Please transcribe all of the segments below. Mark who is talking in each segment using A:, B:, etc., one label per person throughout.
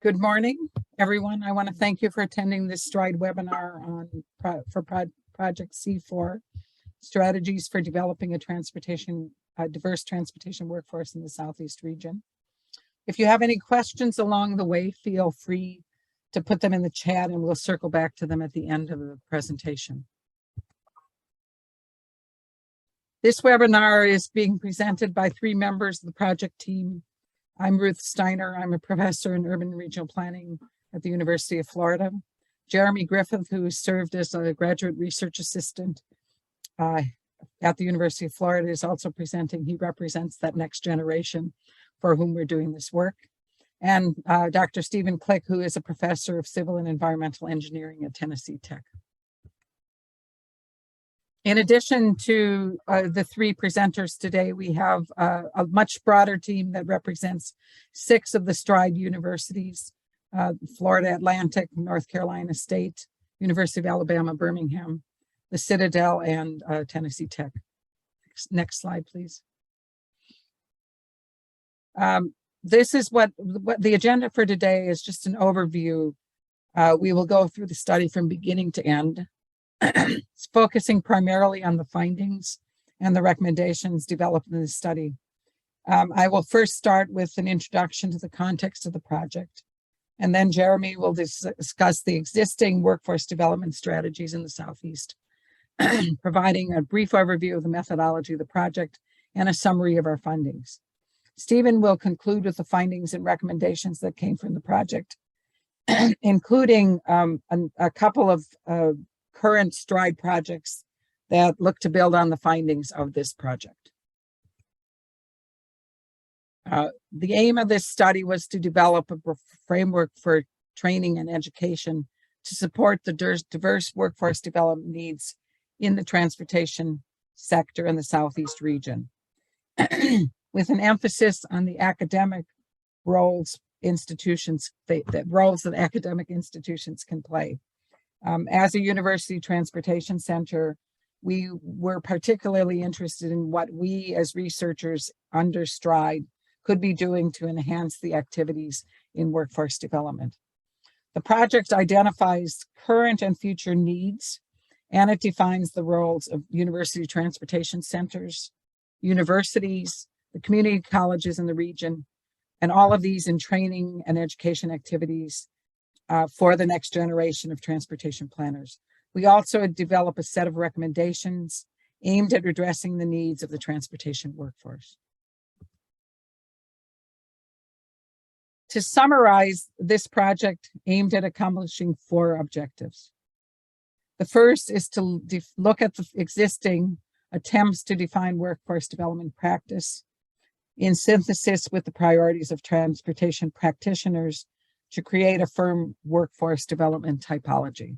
A: Good morning, everyone. I want to thank you for attending this STRIDE webinar on Project C4, Strategies for Developing a Diverse Transportation Workforce in the Southeast Region. If you have any questions along the way, feel free to put them in the chat and we'll circle back to them at the end of the presentation. This webinar is being presented by 3 members of the project team. I'm Ruth Steiner. I'm a professor in urban and regional planning at the University of Florida. Jeremy Griffith, who served as a graduate research assistant at the University of Florida, is also presenting. He represents that next generation for whom we're doing this work. And Dr. Stephen Click, who is a professor of civil and environmental engineering at Tennessee Tech. In addition to the 3 presenters today, we have a much broader team that represents 6 of the STRIDE universities: Florida Atlantic, North Carolina State, University of Alabama, Birmingham, the Citadel, and Tennessee Tech. Next slide, please. This is what the agenda for today is, just an overview. We will go through the study from beginning to end. It's focusing primarily on the findings and the recommendations developed in the study. I will first start with an introduction to the context of the project, and then Jeremy will discuss the existing workforce development strategies in the Southeast, providing a brief overview of the methodology of the project and a summary of our findings. Stephen will conclude with the findings and recommendations that came from the project, including a couple of current STRIDE projects that look to build on the findings of this project. The aim of this study was to develop a framework for training and education to support the diverse workforce development needs in the transportation sector in the Southeast region, with an emphasis on the academic roles that academic institutions can play. As a university transportation center, we were particularly interested in what we as researchers under STRIDE could be doing to enhance the activities in workforce development. The project identifies current and future needs, and it defines the roles of university transportation centers, universities, the community colleges in the region, and all of these in training and education activities for the next generation of transportation planners. We also develop a set of recommendations aimed at addressing the needs of the transportation workforce. To summarize, this project aimed at accomplishing 4 objectives. The first is to look at the existing attempts to define workforce development practice in synthesis with the priorities of transportation practitioners to create a firm workforce development typology.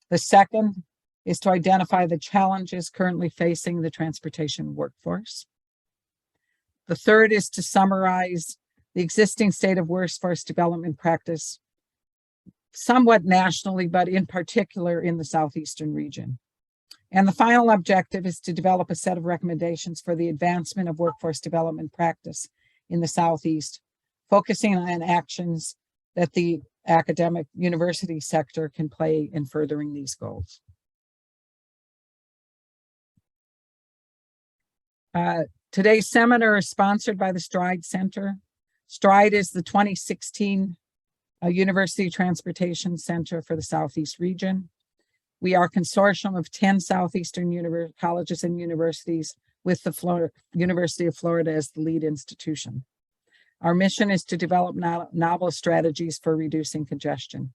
A: The second is to identify the challenges currently facing the transportation workforce. The third is to summarize the existing state of workforce development practice, somewhat nationally, but in particular in the Southeastern region. And the final objective is to develop a set of recommendations for the advancement of workforce development practice in the Southeast, focusing on actions that the academic university sector can play in furthering these goals. Today's seminar is sponsored by the STRIDE Center. STRIDE is the 2016 University Transportation Center for the Southeast region. We are a consortium of 10 Southeastern colleges and universities with the University of Florida as the lead institution. Our mission is to develop novel strategies for reducing congestion.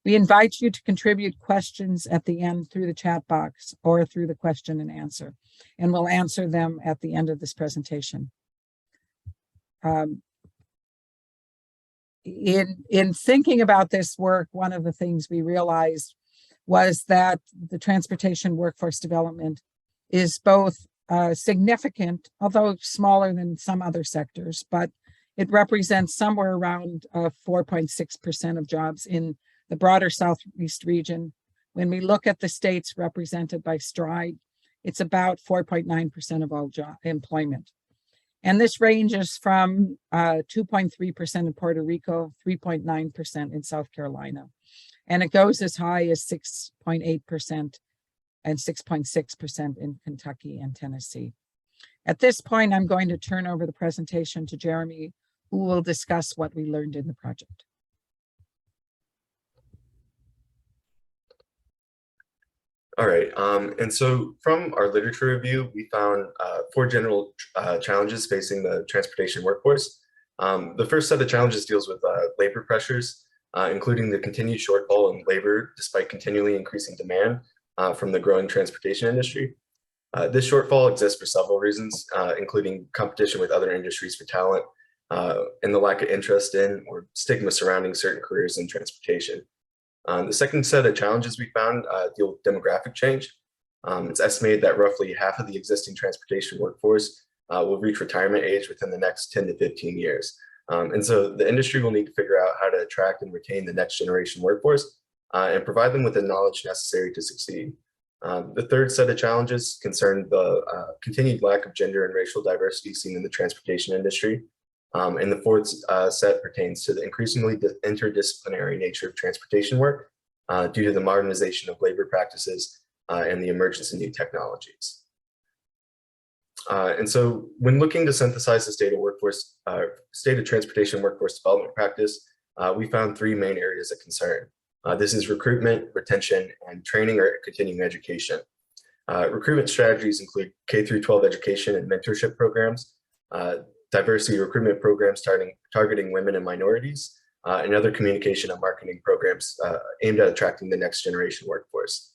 A: We invite you to contribute questions at the end through the chat box or through the question and answer, and we'll answer them at the end of this presentation. In thinking about this work, one of the things we realized was that the transportation workforce development is both significant, although smaller than some other sectors, but it represents somewhere around 4.6% of jobs in the broader Southeast region. When we look at the states represented by STRIDE, it's about 4.9% of all job employment. And this ranges from 2.3% in Puerto Rico, 3.9% in South Carolina. And it goes as high as 6.8% and 6.6% in Kentucky and Tennessee. At this point, I'm going to turn over the presentation to Jeremy, who will discuss what we learned in the project.
B: All right, and so from our literature review, we found 4 general challenges facing the transportation workforce. The first set of challenges deals with labor pressures, including the continued shortfall in labor despite continually increasing demand from the growing transportation industry. This shortfall exists for several reasons, including competition with other industries for talent, and the lack of interest in or stigma surrounding certain careers in transportation. The second set of challenges we found deal with demographic change. It's estimated that roughly half of the existing transportation workforce will reach retirement age within the next 10 to 15 years. And so the industry will need to figure out how to attract and retain the next generation workforce and provide them with the knowledge necessary to succeed. The third set of challenges concern the continued lack of gender and racial diversity seen in the transportation industry. And the fourth set pertains to the increasingly interdisciplinary nature of transportation work due to the modernization of labor practices and the emergence of new technologies. And so when looking to synthesize the state of transportation workforce development practice, we found 3 main areas of concern. This is recruitment, retention, and training or continuing education. Recruitment strategies include K-12 education and mentorship programs, diversity recruitment programs targeting women and minorities, and other communication and marketing programs aimed at attracting the next generation workforce.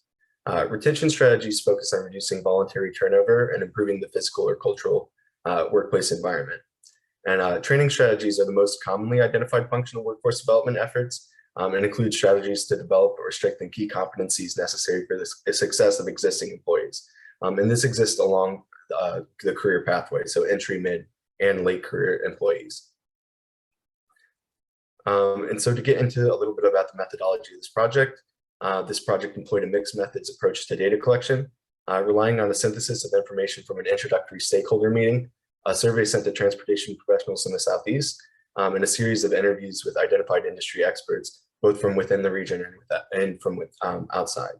B: Retention strategies focus on reducing voluntary turnover and improving the physical or cultural workplace environment. And training strategies are the most commonly identified functional workforce development efforts and include strategies to develop or strengthen key competencies necessary for the success of existing employees. And this exists along the career pathway, so entry, mid, and late career employees. And so to get into a little bit about the methodology of this project employed a mixed methods approach to data collection, relying on the synthesis of information from an introductory stakeholder meeting, a survey sent to transportation professionals in the Southeast, and a series of interviews with identified industry experts, both from within the region and from outside.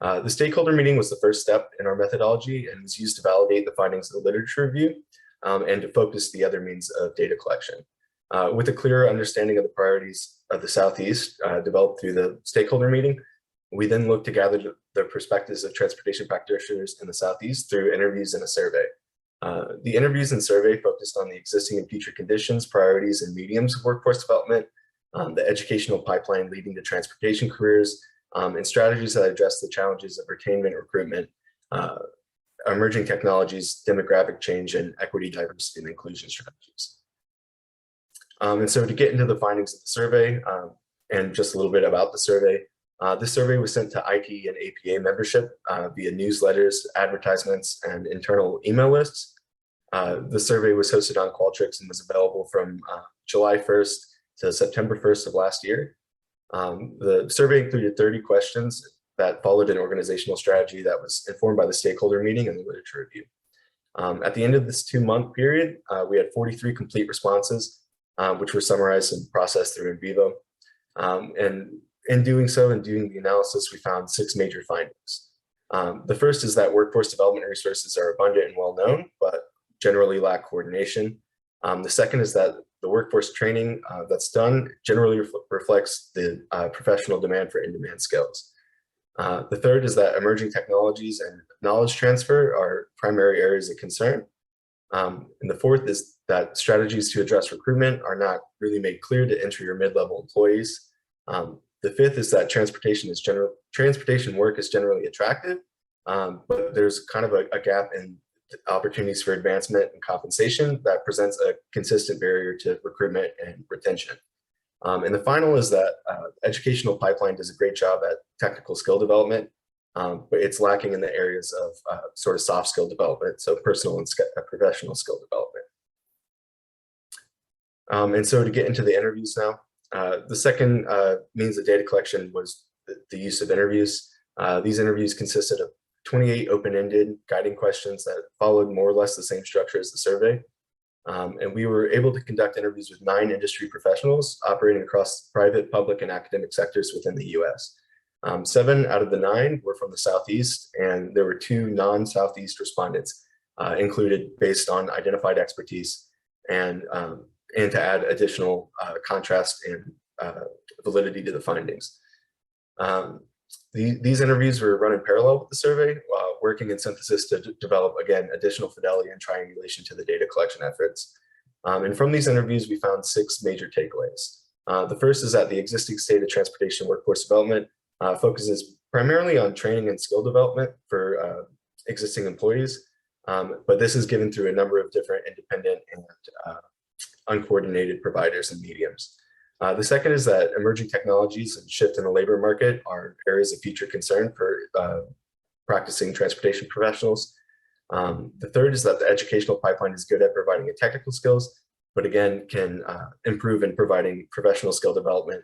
B: The stakeholder meeting was the first step in our methodology and was used to validate the findings of the literature review and to focus the other means of data collection. With a clearer understanding of the priorities of the Southeast developed through the stakeholder meeting, we then looked to gather the perspectives of transportation practitioners in the Southeast through interviews and a survey. The interviews and survey focused on the existing and future conditions, priorities, and mediums of workforce development, the educational pipeline leading to transportation careers, and strategies that address the challenges of retainment, recruitment, emerging technologies, demographic change, and equity, diversity, and inclusion strategies. And so to get into the findings of the survey and just a little bit about the survey, this survey was sent to IT and APA membership via newsletters, advertisements, and internal email lists. The survey was hosted on Qualtrics and was available from July 1st to September 1st of last year. The survey included 30 questions that followed an organizational strategy that was informed by the stakeholder meeting and the literature review. At the end of this 2-month period, we had 43 complete responses, which were summarized and processed through NVivo. And in doing so and doing the analysis, we found 6 major findings. The first is that workforce development resources are abundant and well-known, but generally lack coordination. The second is that the workforce training that's done generally reflects the professional demand for in-demand skills. The third is that emerging technologies and knowledge transfer are primary areas of concern. And the fourth is that strategies to address recruitment are not really made clear to entry or mid-level employees. The fifth is that transportation work is generally attractive, but there's kind of a gap in opportunities for advancement and compensation that presents a consistent barrier to recruitment and retention. And the final is that educational pipeline does a great job at technical skill development, but it's lacking in the areas of sort of soft skill development, so personal and professional skill development. And so to get into the interviews now, the second means of data collection was the use of interviews. These interviews consisted of 28 open-ended guiding questions that followed more or less the same structure as the survey. And we were able to conduct interviews with 9 industry professionals operating across private, public, and academic sectors within the US. 7 out of the 9 were from the Southeast, and there were 2 non-Southeast respondents included based on identified expertise and to add additional contrast and validity to the findings. These interviews were run in parallel with the survey, working in synthesis to develop, again, additional fidelity and triangulation to the data collection efforts. And from these interviews, we found 6 major takeaways. The first is that the existing state of transportation workforce development focuses primarily on training and skill development for existing employees, but this is given through a number of different independent and uncoordinated providers and mediums. The second is that emerging technologies and shift in the labor market are areas of future concern for practicing transportation professionals. The third is that the educational pipeline is good at providing technical skills, but again, can improve in providing professional skill development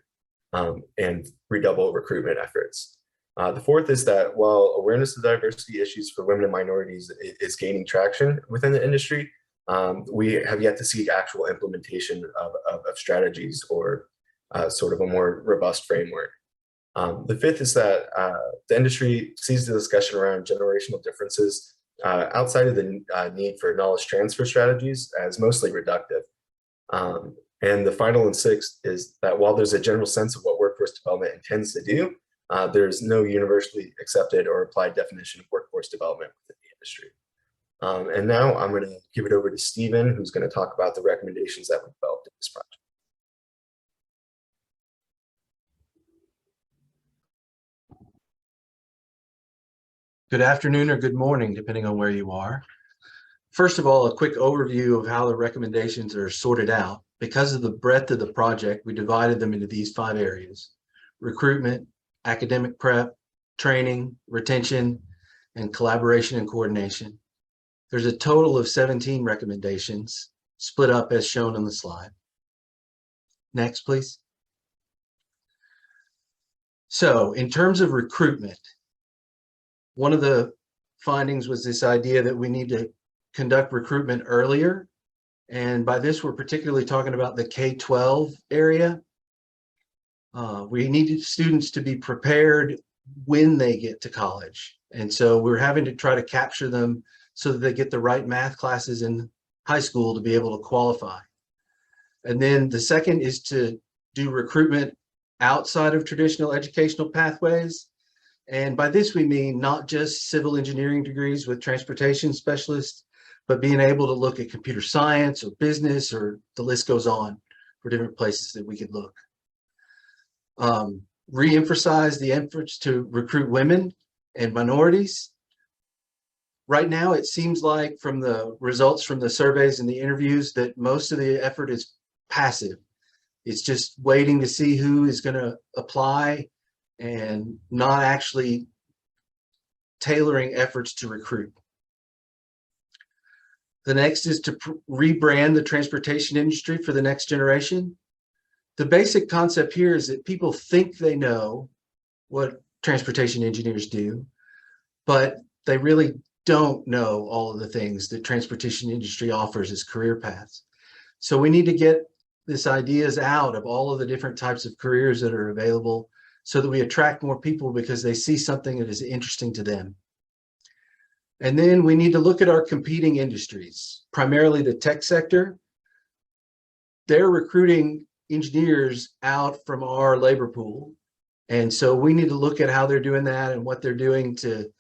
B: and redouble recruitment efforts. The fourth is that while awareness of diversity issues for women and minorities is gaining traction within the industry, we have yet to see actual implementation of strategies or sort of a more robust framework. The fifth is that the industry sees the discussion around generational differences outside of the need for knowledge transfer strategies as mostly reductive. And the final and sixth is that while there's a general sense of what workforce development intends to do, there's no universally accepted or applied definition of workforce development within the industry. And now I'm going to give it over to Stephen, who's going to talk about the recommendations that we developed in this project.
C: Good afternoon or good morning, depending on where you are. First of all, a quick overview of how the recommendations are sorted out. Because of the breadth of the project, we divided them into these 5 areas: recruitment, academic prep, training, retention, and collaboration and coordination. There's a total of 17 recommendations, split up as shown on the slide. Next, please. So in terms of recruitment, one of the findings was this idea that we need to conduct recruitment earlier. And by this, we're particularly talking about the K-12 area. We need students to be prepared when they get to college. And so we're having to try to capture them so that they get the right math classes in high school to be able to qualify. And then the second is to do recruitment outside of traditional educational pathways. And by this, we mean not just civil engineering degrees with transportation specialists, but being able to look at computer science or business, or the list goes on for different places that we could look. Re-emphasize the efforts to recruit women and minorities. Right now, it seems like from the results from the surveys and the interviews that most of the effort is passive. It's just waiting to see who is going to apply and not actually tailoring efforts to recruit. The next is to rebrand the transportation industry for the next generation. The basic concept here is that people think they know what transportation engineers do, but they really don't know all of the things that transportation industry offers as career paths. So we need to get this ideas out of all of the different types of careers that are available so that we attract more people because they see something that is interesting to them. And then we need to look at our competing industries, primarily the tech sector. They're recruiting engineers out from our labor pool. And so we need to look at how they're doing that and what they're doing to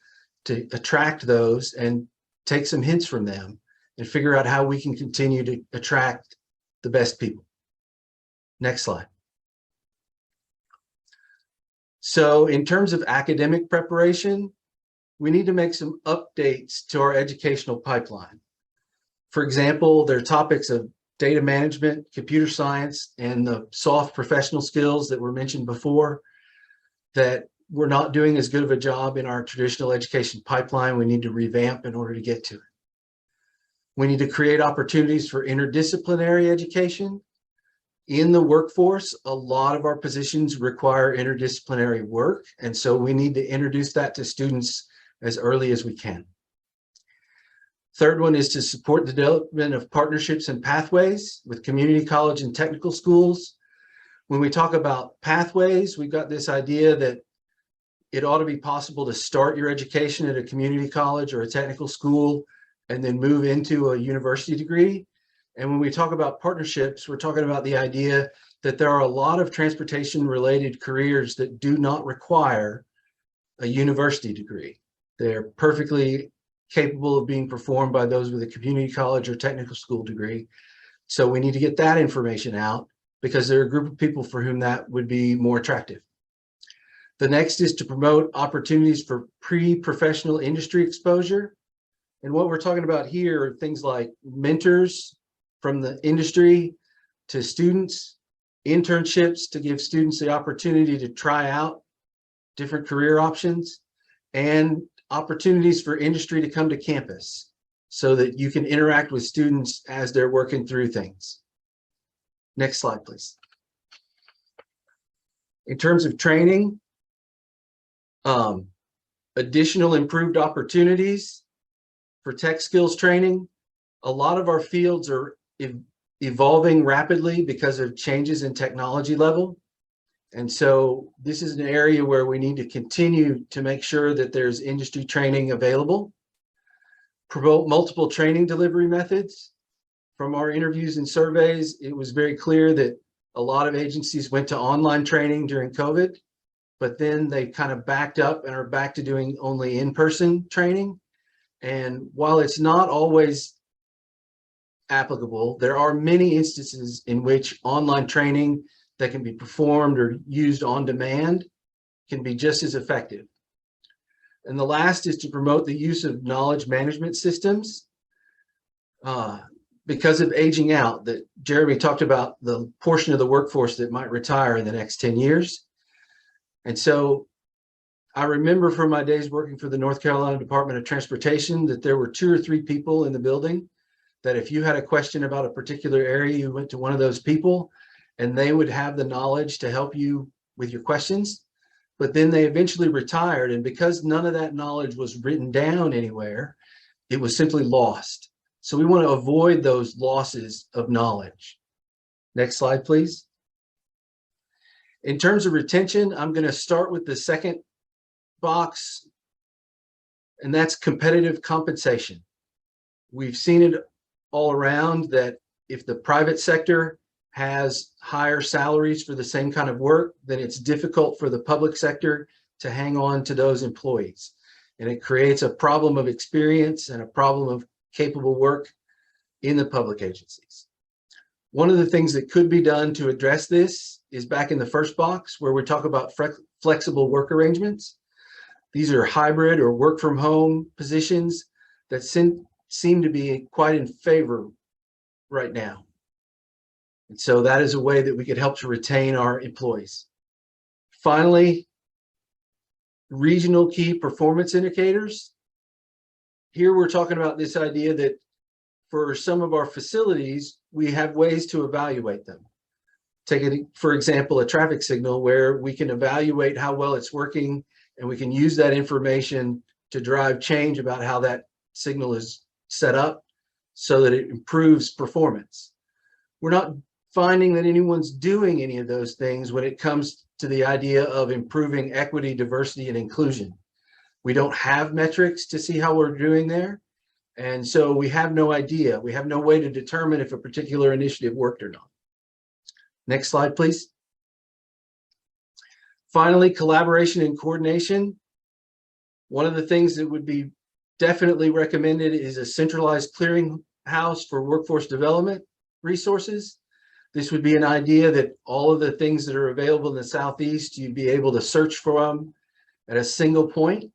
C: attract those and take some hints from them and figure out how we can continue to attract the best people. Next slide. So in terms of academic preparation, we need to make some updates to our educational pipeline. For example, there are topics of data management, computer science, and the soft professional skills that were mentioned before that we're not doing as good of a job in our traditional education pipeline. We need to revamp in order to get to it. We need to create opportunities for interdisciplinary education. In the workforce, a lot of our positions require interdisciplinary work, and so we need to introduce that to students as early as we can. Third one is to support the development of partnerships and pathways with community college and technical schools. When we talk about pathways, we've got this idea that it ought to be possible to start your education at a community college or a technical school and then move into a university degree. And when we talk about partnerships, we're talking about the idea that there are a lot of transportation related careers that do not require a university degree. They're perfectly capable of being performed by those with a community college or technical school degree. So we need to get that information out because there are a group of people for whom that would be more attractive. The next is to promote opportunities for pre-professional industry exposure. And what we're talking about here are things like mentors from the industry to students, internships to give students the opportunity to try out different career options, and opportunities for industry to come to campus so that you can interact with students as they're working through things. Next slide, please. In terms of training, additional improved opportunities for tech skills training. A lot of our fields are evolving rapidly because of changes in technology level. And so this is an area where we need to continue to make sure that there's industry training available. Promote multiple training delivery methods. From our interviews and surveys, it was very clear that a lot of agencies went to online training during COVID, but then they kind of backed up and are back to doing only in-person training. And while it's not always applicable, there are many instances in which online training that can be performed or used on demand can be just as effective. And the last is to promote the use of knowledge management systems. Because of aging out, that Jeremy talked about the portion of the workforce that might retire in the next 10 years. And so I remember from my days working for the North Carolina Department of Transportation that there were 2 or 3 people in the building that if you had a question about a particular area, you went to one of those people and they would have the knowledge to help you with your questions. But then they eventually retired, and because none of that knowledge was written down anywhere, it was simply lost. So we want to avoid those losses of knowledge. Next slide, please. In terms of retention, I'm going to start with the second box, and that's competitive compensation. We've seen it all around that if the private sector has higher salaries for the same kind of work, then it's difficult for the public sector to hang on to those employees. And it creates a problem of experience and a problem of capable work in the public agencies. One of the things that could be done to address this is back in the first box where we talk about flexible work arrangements. These are hybrid or work from home positions that seem to be quite in favor right now. And so that is a way that we could help to retain our employees. Finally, regional key performance indicators. Here we're talking about this idea that for some of our facilities, we have ways to evaluate them. Take it, for example, a traffic signal where we can evaluate how well it's working, and we can use that information to drive change about how that signal is set up so that it improves performance. We're not finding that anyone's doing any of those things when it comes to the idea of improving equity, diversity, and inclusion. We don't have metrics to see how we're doing there. And so we have no idea. We have no way to determine if a particular initiative worked or not. Next slide, please. Finally, collaboration and coordination. One of the things that would be definitely recommended is a centralized clearinghouse for workforce development resources. This would be an idea that all of the things that are available in the Southeast, you'd be able to search for them at a single point.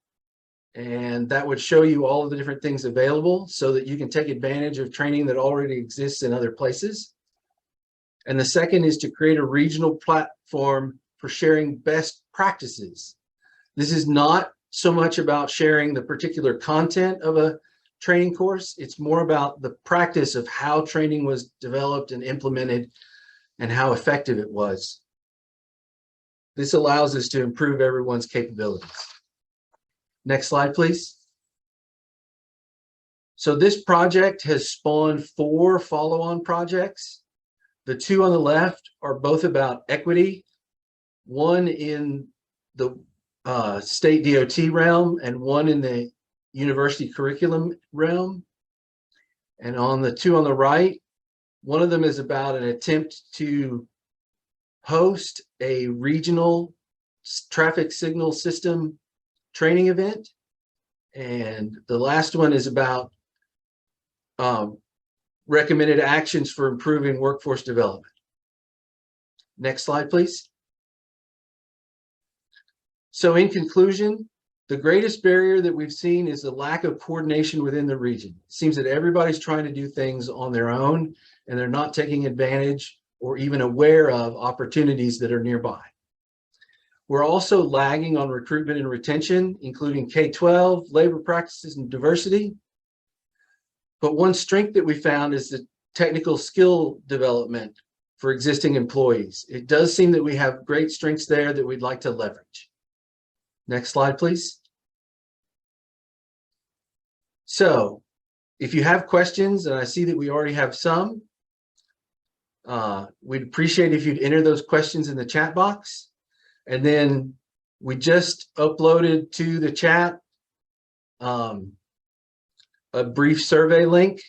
C: And that would show you all of the different things available so that you can take advantage of training that already exists in other places. And the second is to create a regional platform for sharing best practices. This is not so much about sharing the particular content of a training course. It's more about the practice of how training was developed and implemented and how effective it was. This allows us to improve everyone's capabilities. Next slide, please. So this project has spawned 4 follow-on projects. The 2 on the left are both about equity, one in the state DOT realm and one in the university curriculum realm. And on the 2 on the right, one of them is about an attempt to host a regional traffic signal system training event. And the last one is about recommended actions for improving workforce development. Next slide, please. So in conclusion, the greatest barrier that we've seen is the lack of coordination within the region. It seems that everybody's trying to do things on their own and they're not taking advantage or even aware of opportunities that are nearby. We're also lagging on recruitment and retention, including K-12, labor practices, and diversity. But one strength that we found is the technical skill development for existing employees. It does seem that we have great strengths there that we'd like to leverage. Next slide, please. So if you have questions, and I see that we already have some, we'd appreciate if you'd enter those questions in the chat box. And then we just uploaded to the chat a brief survey link.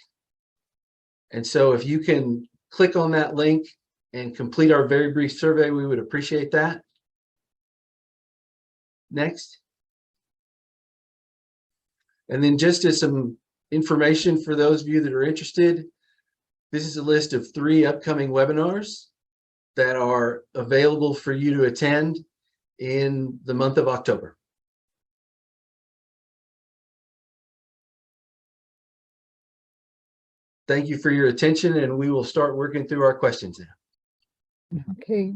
C: And so if you can click on that link and complete our very brief survey, we would appreciate that. Next. And then just as some information for those of you that are interested, this is a list of 3 upcoming webinars that are available for you to attend in the month of October. Thank you for your attention, and we will start working through our questions now.
A: Okay.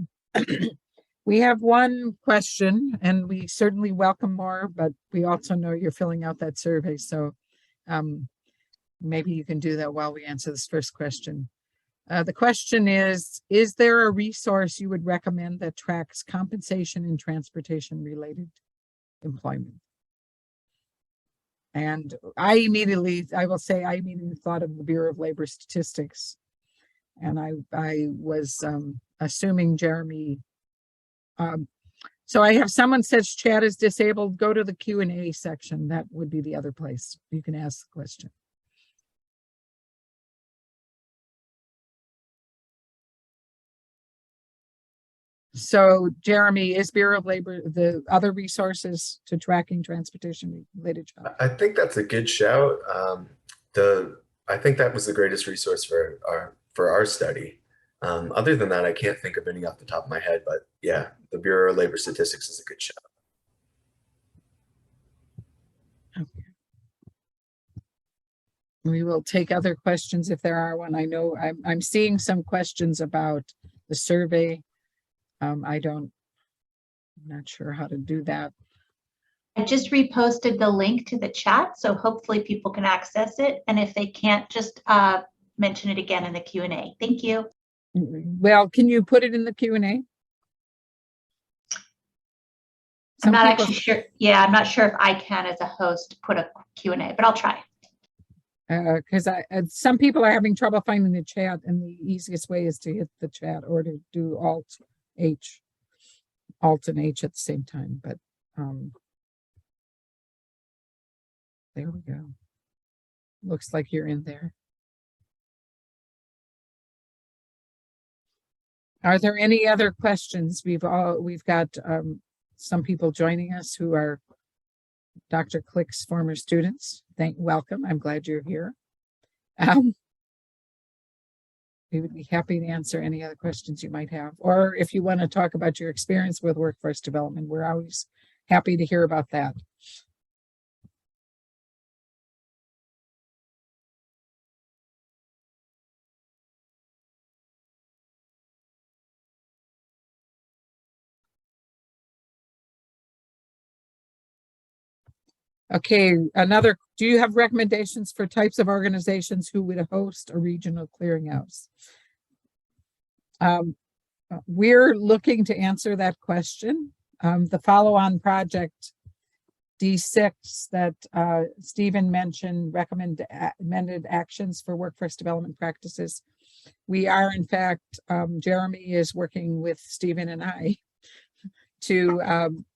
A: We have one question, and we certainly welcome more, but we also know you're filling out that survey. So maybe you can do that while we answer this first question. The question is there a resource you would recommend that tracks compensation and transportation related employment? And I immediately thought of the Bureau of Labor Statistics. And I was assuming Jeremy. So I have someone says chat is disabled. Go to the Q&A section. That would be the other place you can ask the question. So Jeremy, is Bureau of Labor the other resources to tracking transportation related jobs?
B: I think that's a good shout. I think that was the greatest resource for our study. Other than that, I can't think of any off the top of my head, but yeah, the Bureau of Labor Statistics is a good shout.
A: Okay. We will take other questions if there are one. I know I'm seeing some questions about the survey. I'm not sure how to do that.
D: I just reposted the link to the chat, so hopefully people can access it. And if they can't, just mention it again in the Q&A. Thank you.
A: Well, can you put it in the Q&A?
D: I'm not actually sure. Yeah, I'm not sure if I can, as a host, put a Q&A, but I'll try.
A: Because some people are having trouble finding the chat, and the easiest way is to hit the chat or to do Alt and H at the same time. But there we go. Looks like you're in there. Are there any other questions? We've got some people joining us who are Dr. Click's former students. Welcome. I'm glad you're here. We would be happy to answer any other questions you might have, or if you want to talk about your experience with workforce development, we're always happy to hear about that. Okay, do you have recommendations for types of organizations who would host a regional clearinghouse? We're looking to answer that question. The follow-on project D6 that Stephen mentioned, recommended actions for workforce development practices. We are, in fact, Jeremy is working with Stephen and I to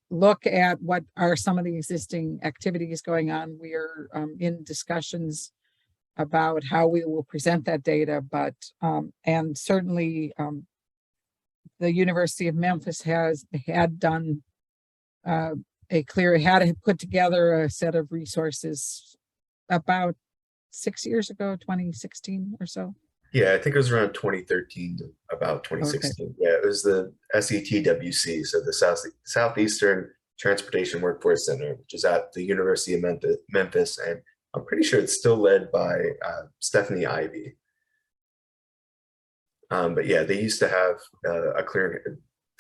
A: look at what are some of the existing activities going on. We are in discussions about how we will present that data, but and certainly the University of Memphis had done had put together a set of resources about 6 years ago, 2016 or so.
B: Yeah, I think it was around 2013 to about 2016. Okay. Yeah, it was the SETWC, so the Southeastern Transportation Workforce Center, which is at the University of Memphis, and I'm pretty sure it's still led by Stephanie Ivy. But yeah, they used to have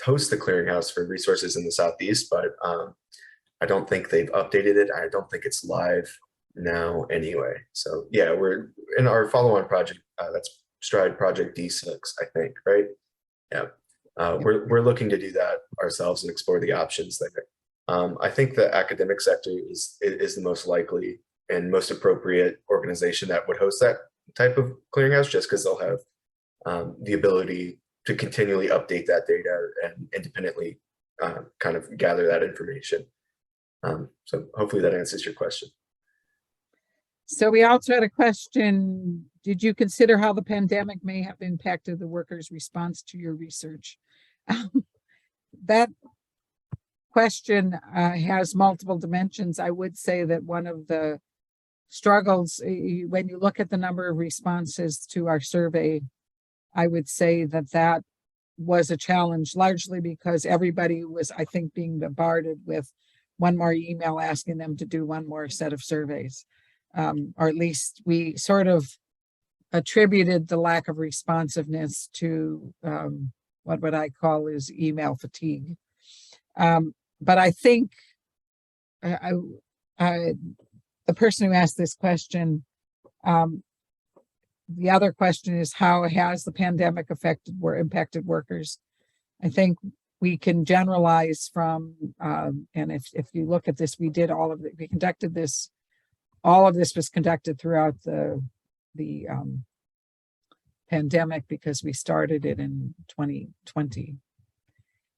B: host the clearinghouse for resources in the Southeast, but I don't think they've updated it. I don't think it's live now anyway. So yeah, we're in our follow-on project. That's Stride Project D6, I think, right? Yeah, we're looking to do that ourselves and explore the options there. I think the academic sector is the most likely and most appropriate organization that would host that type of clearinghouse, just because they'll have the ability to continually update that data and independently kind of gather that information. So hopefully that answers your question.
A: So we also had a question. Did you consider how the pandemic may have impacted the workers' response to your research? That question has multiple dimensions. I would say that one of the struggles, when you look at the number of responses to our survey, I would say that that was a challenge, largely because everybody was, I think, being bombarded with one more email asking them to do one more set of surveys. Or at least we sort of attributed the lack of responsiveness to what I call is email fatigue. But I think the person who asked this question, the other question is, how has the pandemic impacted workers? I think we can generalize from, and if you look at this, we did all of it. We conducted this. All of this was conducted throughout the pandemic because we started it in 2020.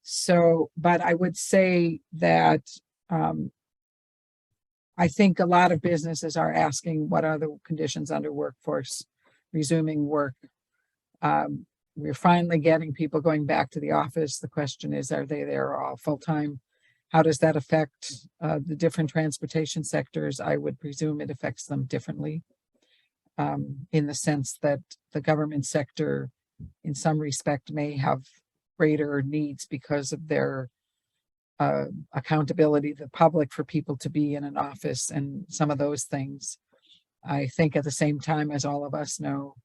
A: So, but I would say that I think a lot of businesses are asking what are the conditions under workforce resuming work. We're finally getting people going back to the office. The question is, are they there all full-time? How does that affect the different transportation sectors? I would presume it affects them differently in the sense that the government sector, in some respect, may have greater needs because of their accountability to the public for people to be in an office and some of those things. I think at the same time, as all of us know,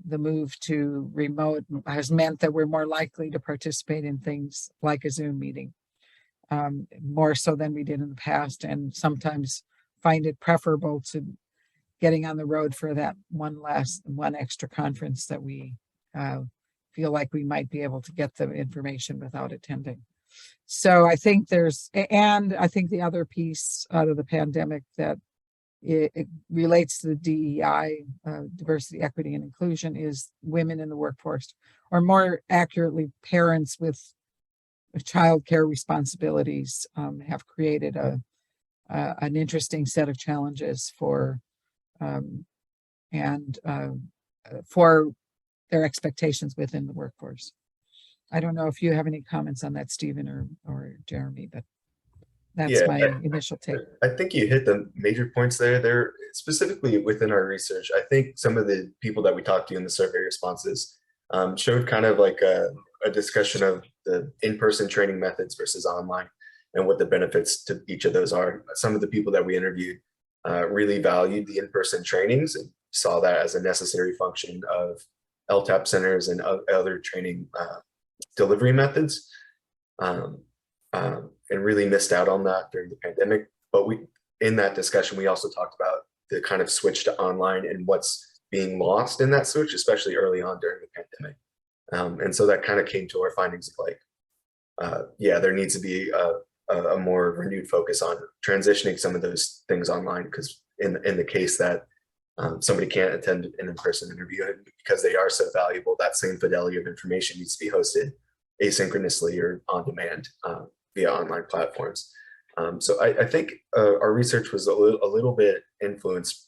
A: the move to remote has meant that we're more likely to participate in things like a Zoom meeting. More so than we did in the past, and sometimes find it preferable to getting on the road for that one extra conference that we feel like we might be able to get the information without attending. So I think I think the other piece out of the pandemic that it relates to the DEI, diversity, equity, and inclusion, is women in the workforce, or more accurately, parents with childcare responsibilities have created an interesting set of challenges for their expectations within the workforce. I don't know if you have any comments on that, Stephen or Jeremy, but that's my initial take.
B: I think you hit the major points there. There, specifically within our research, I think some of the people that we talked to in the survey responses showed kind of like a discussion of the in-person training methods versus online and what the benefits to each of those are. Some of the people that we interviewed really valued the in-person trainings and saw that as a necessary function of LTAP centers and other training delivery methods, and really missed out on that during the pandemic. But in that discussion, we also talked about the kind of switch to online and what's being lost in that switch, especially early on during the pandemic. And so that kind of came to our findings of like, yeah, there needs to be a a more renewed focus on transitioning some of those things online, because in the case that somebody can't attend an in-person interview, and because they are so valuable, that same fidelity of information needs to be hosted asynchronously or on demand via online platforms. So I think our research was a little bit influenced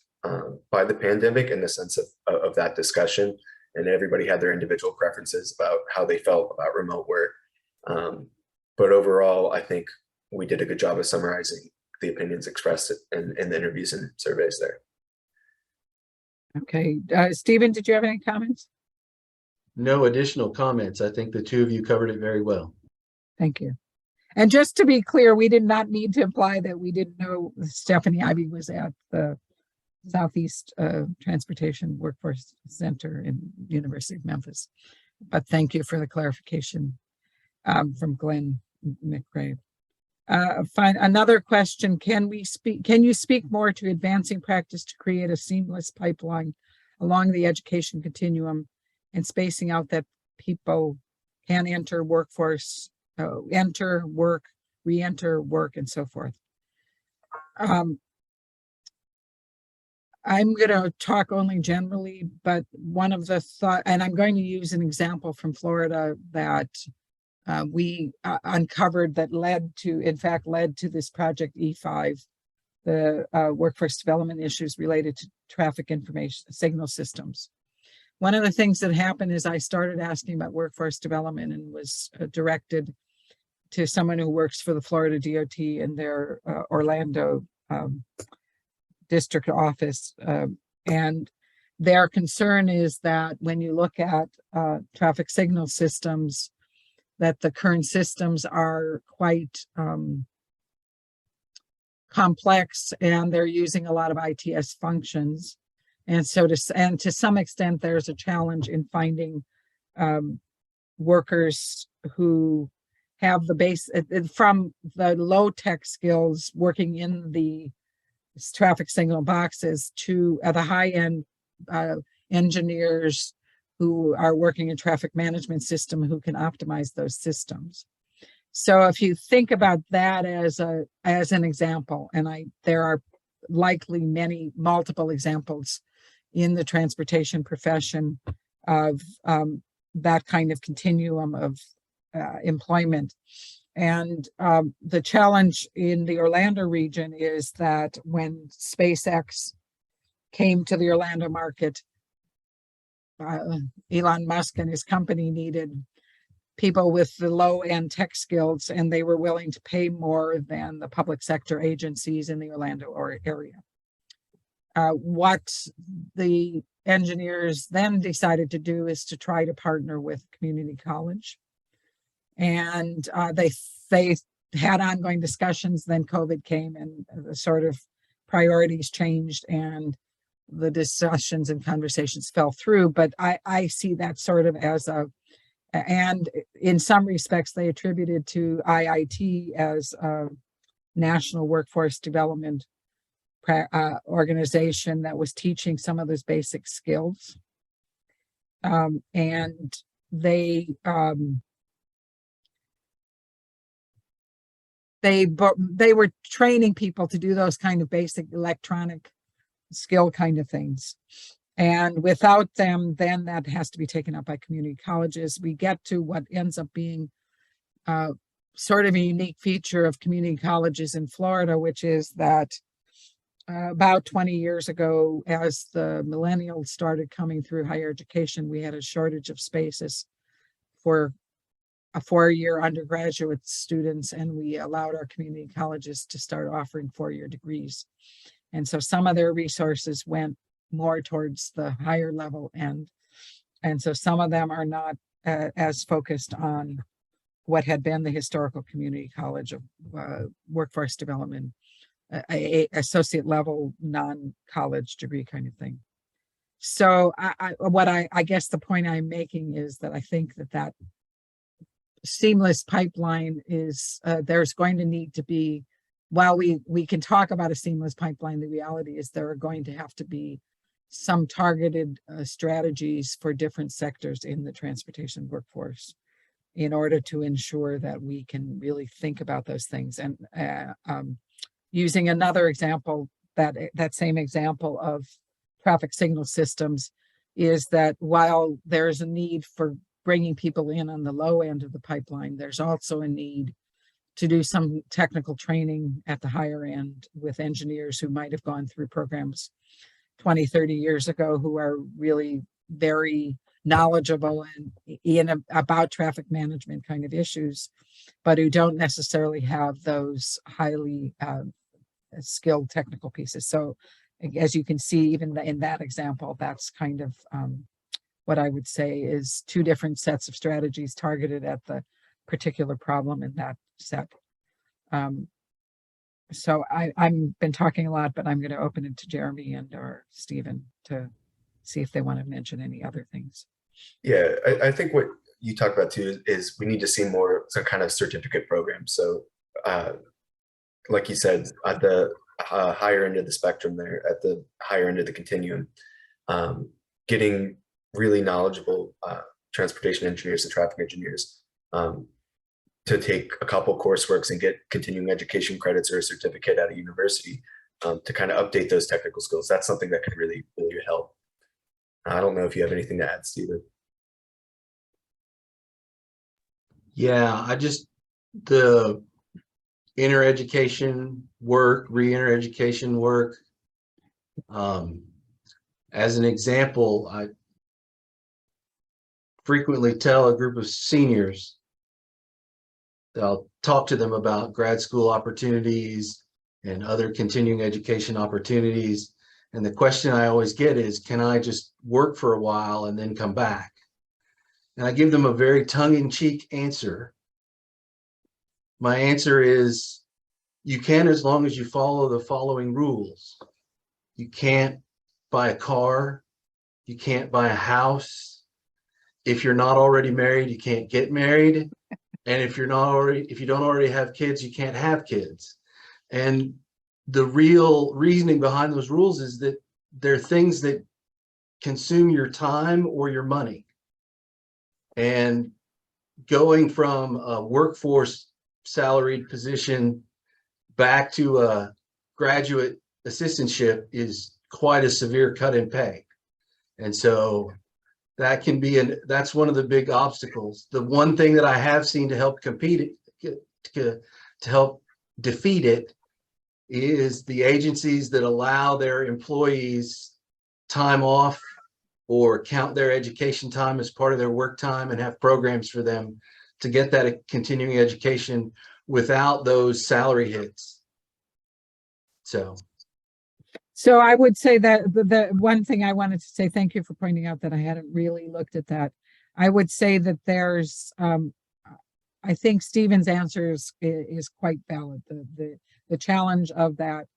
B: by the pandemic in the sense of that discussion, and everybody had their individual preferences about how they felt about remote work. But overall, I think we did a good job of summarizing the opinions expressed in the interviews and surveys there.
A: Okay, Stephen, did you have any comments?
C: No additional comments. I think the two of you covered it very well.
A: Thank you. And just to be clear, we did not need to imply that we didn't know Stephanie Ivy was at the Southeast Transportation Workforce Center in University of Memphis. But thank you for the clarification from Glenn McRae. Another question, can you speak more to advancing practice to create a seamless pipeline along the education continuum and spacing out that people can enter workforce, enter, work, re-enter, work, and so forth? I'm going to talk only generally, but one of the thought, and I'm going to use an example from Florida that we uncovered that led to this project E5, the workforce development issues related to traffic information signal systems. One of the things that happened is I started asking about workforce development and was directed to someone who works for the Florida DOT in their Orlando district office. And their concern is that when you look at traffic signal systems, that the current systems are quite complex and they're using a lot of ITS functions. And so to some extent, there's a challenge in finding workers who have the base from the low tech skills working in the traffic signal boxes to the high end engineers who are working in traffic management system who can optimize those systems. So if you think about that as an example, and there are likely multiple examples in the transportation profession of that kind of continuum of employment. And the challenge in the Orlando region is that when SpaceX came to the Orlando market, Elon Musk and his company needed people with the low-end tech skills, and they were willing to pay more than the public sector agencies in the Orlando area. What the engineers then decided to do is to try to partner with community college. And they had ongoing discussions. Then COVID came and the sort of priorities changed and the discussions and conversations fell through. But I see that sort of as and in some respects, they attributed to IIT as a national workforce development organization that was teaching some of those basic skills. And they were training people to do those kind of basic electronic skill kind of things. And without them, then that has to be taken up by community colleges. We get to what ends up being sort of a unique feature of community colleges in Florida, which is that about 20 years ago, as the millennials started coming through higher education, we had a shortage of spaces for a 4-year undergraduate students, and we allowed our community colleges to start offering 4-year degrees. And so some of their resources went more towards the higher level end. And so some of them are not as focused on what had been the historical community college of workforce development, a associate level non-college degree kind of thing. So I guess the point I'm making is that I think that seamless pipeline is there's going to need to be, while we can talk about a seamless pipeline, the reality is there are going to have to be some targeted strategies for different sectors in the transportation workforce in order to ensure that we can really think about those things. And using another example, that same example of traffic signal systems, is that while there's a need for bringing people in on the low end of the pipeline, there's also a need to do some technical training at the higher end with engineers who might have gone through programs 20, 30 years ago, who are really very knowledgeable and about traffic management kind of issues, but who don't necessarily have those highly skilled technical pieces. So as you can see, even in that example, that's kind of what I would say is two different sets of strategies targeted at the particular problem in that set. So I've been talking a lot, but I'm going to open it to Jeremy and or Stephen to see if they want to mention any other things.
B: Yeah, I think what you talk about too is we need to see more some kind of certificate program. So like you said, at the higher end of the spectrum there, at the higher end of the continuum, getting really knowledgeable transportation engineers and traffic engineers to take a couple courseworks and get continuing education credits or a certificate at a university to kind of update those technical skills. That's something that could really help. I don't know if you have anything to add, Stephen.
C: Yeah, the inner education work, re-inner education work. As an example, I frequently tell a group of seniors that I'll talk to them about grad school opportunities and other continuing education opportunities. And the question I always get is, can I just work for a while and then come back? And I give them a very tongue-in-cheek answer. My answer is, you can, as long as you follow the following rules. You can't buy a car. You can't buy a house. If you're not already married, you can't get married. And if you don't already have kids, you can't have kids. And the real reasoning behind those rules is that they're things that consume your time or your money. And going from a workforce salaried position back to a graduate assistantship is quite a severe cut in pay. And so that can be that's one of the big obstacles. The one thing that I have seen to help to help defeat it is the agencies that allow their employees time off or count their education time as part of their work time and have programs for them to get that continuing education without those salary hits.
A: So I would say that the one thing I wanted to say, thank you for pointing out that I hadn't really looked at that. I would say that there's, I think Stephen's answer is quite valid. The challenge of that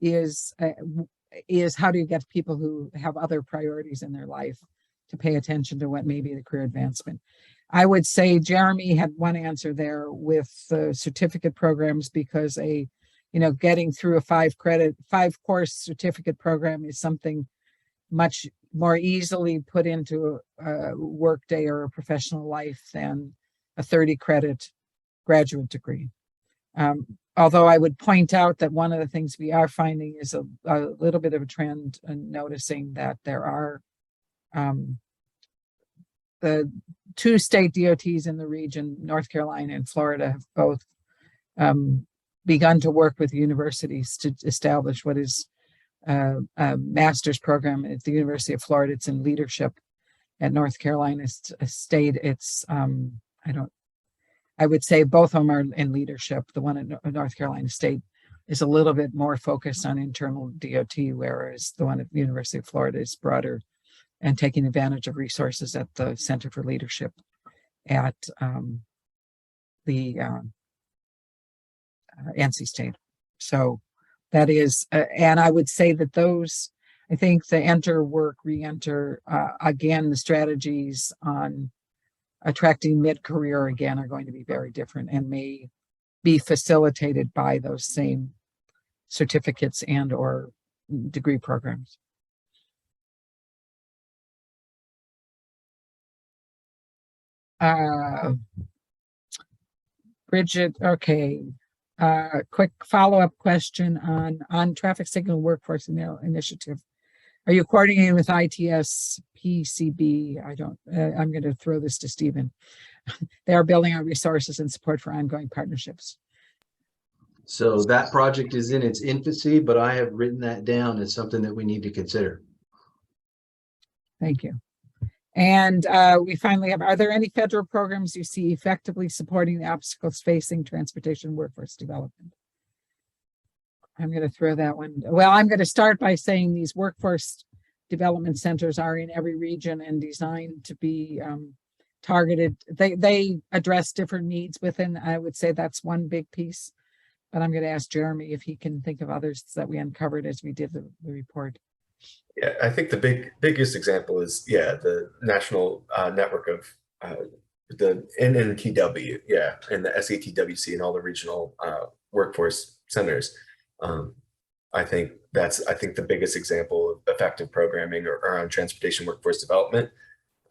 A: is how do you get people who have other priorities in their life to pay attention to what may be the career advancement. I would say Jeremy had one answer there with the certificate programs, because getting through a 5-course certificate program is something much more easily put into a work day or a professional life than a 30-credit graduate degree. Although I would point out that one of the things we are finding is a little bit of a trend in noticing that there are the 2 state DOTs in the region, North Carolina and Florida, have both begun to work with universities to establish what is a master's program at the University of Florida. It's in leadership. At North Carolina State, it's I would say both of them are in leadership. The one at North Carolina State is a little bit more focused on internal DOT, whereas the one at the University of Florida is broader and taking advantage of resources at the Center for Leadership at the NC State. So that is, and I would say that those, I think the enter, work, re-enter, again, the strategies on attracting mid-career again are going to be very different and may be facilitated by those same certificates and or degree programs. Bridget, okay. Quick follow-up question on traffic signal workforce initiative. Are you coordinating with ITS PCB? I'm going to throw this to Stephen. They are building on resources and support for ongoing partnerships.
C: So that project is in its infancy, but I have written that down as something that we need to consider.
A: Thank you. And we finally have, are there any federal programs you see effectively supporting the obstacles facing transportation workforce development? I'm going to throw that one. Well, I'm going to start by saying these workforce development centers are in every region and designed to be targeted. They address different needs within, I would say that's one big piece, but I'm going to ask Jeremy if he can think of others that we uncovered as we did the report.
B: Yeah, I think the biggest example is, yeah, the national network of the NNTW, yeah, and the SATWC and all the regional workforce centers. I think the biggest example of effective programming around transportation workforce development.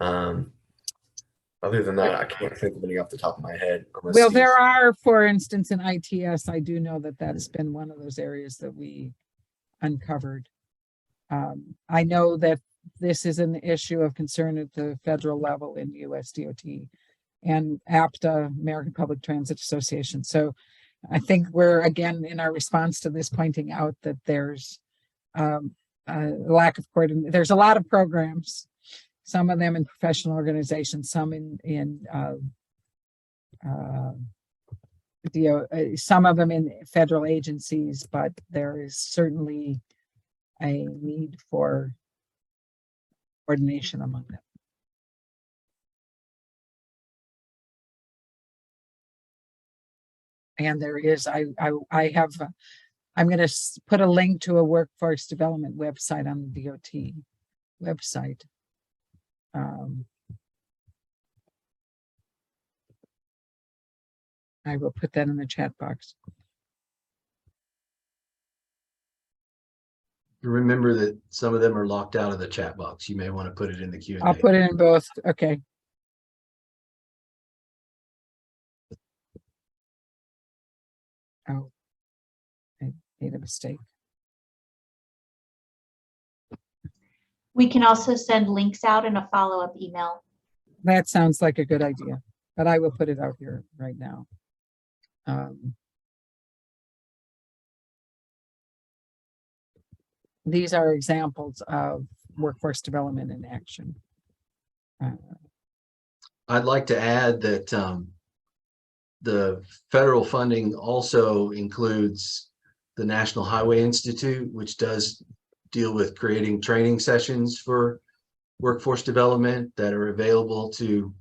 B: Other than that, I can't think of any off the top of my head.
A: Well, there are, for instance, in ITS, I do know that that's been one of those areas that we uncovered. I know that this is an issue of concern at the federal level in USDOT and APTA, American Public Transit Association. So I think we're, again, in our response to this, pointing out that there's a lack of coordination. There's a lot of programs, some of them in professional organizations, some some of them in federal agencies, but there is certainly a need for coordination among them. And there is, I'm going to put a link to a workforce development website on the DOT website. I will put that in the chat box.
C: Remember that some of them are locked out of the chat box. You may want to put it in the Q&A.
A: I'll put it in both. Okay. Oh, I made a mistake.
D: We can also send links out in a follow-up email.
A: That sounds like a good idea, but I will put it out here right now. These are examples of workforce development in action.
C: I'd like to add that the federal funding also includes the National Highway Institute, which does deal with creating training sessions for workforce development that are available to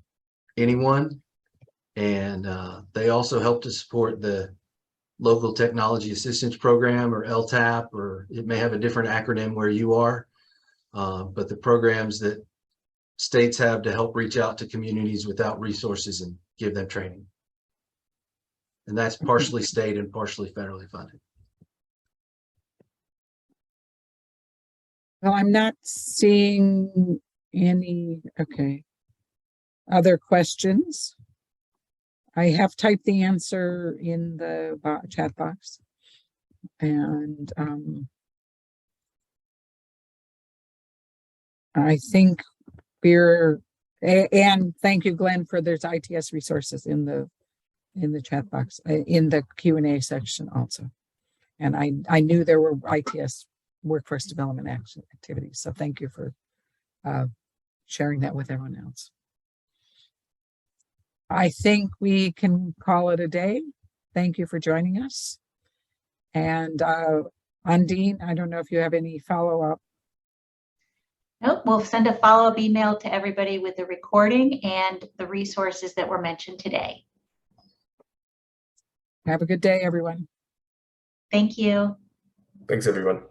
C: anyone. And they also help to support the Local Technology Assistance Program, or LTAP, or it may have a different acronym where you are. But the programs that states have to help reach out to communities without resources and give them training. And that's partially state and partially federally funded.
A: Well, I'm not seeing any, okay. Other questions? I have typed the answer in the chat box. And I think and thank you, Glenn, for there's ITS resources in the chat box, in the Q&A section also. And I knew there were ITS workforce development activities. So thank you for sharing that with everyone else. I think we can call it a day. Thank you for joining us. And Undine, I don't know if you have any follow-up.
D: Nope, we'll send a follow-up email to everybody with the recording and the resources that were mentioned today.
A: Have a good day, everyone.
D: Thank you.
B: Thanks, everyone.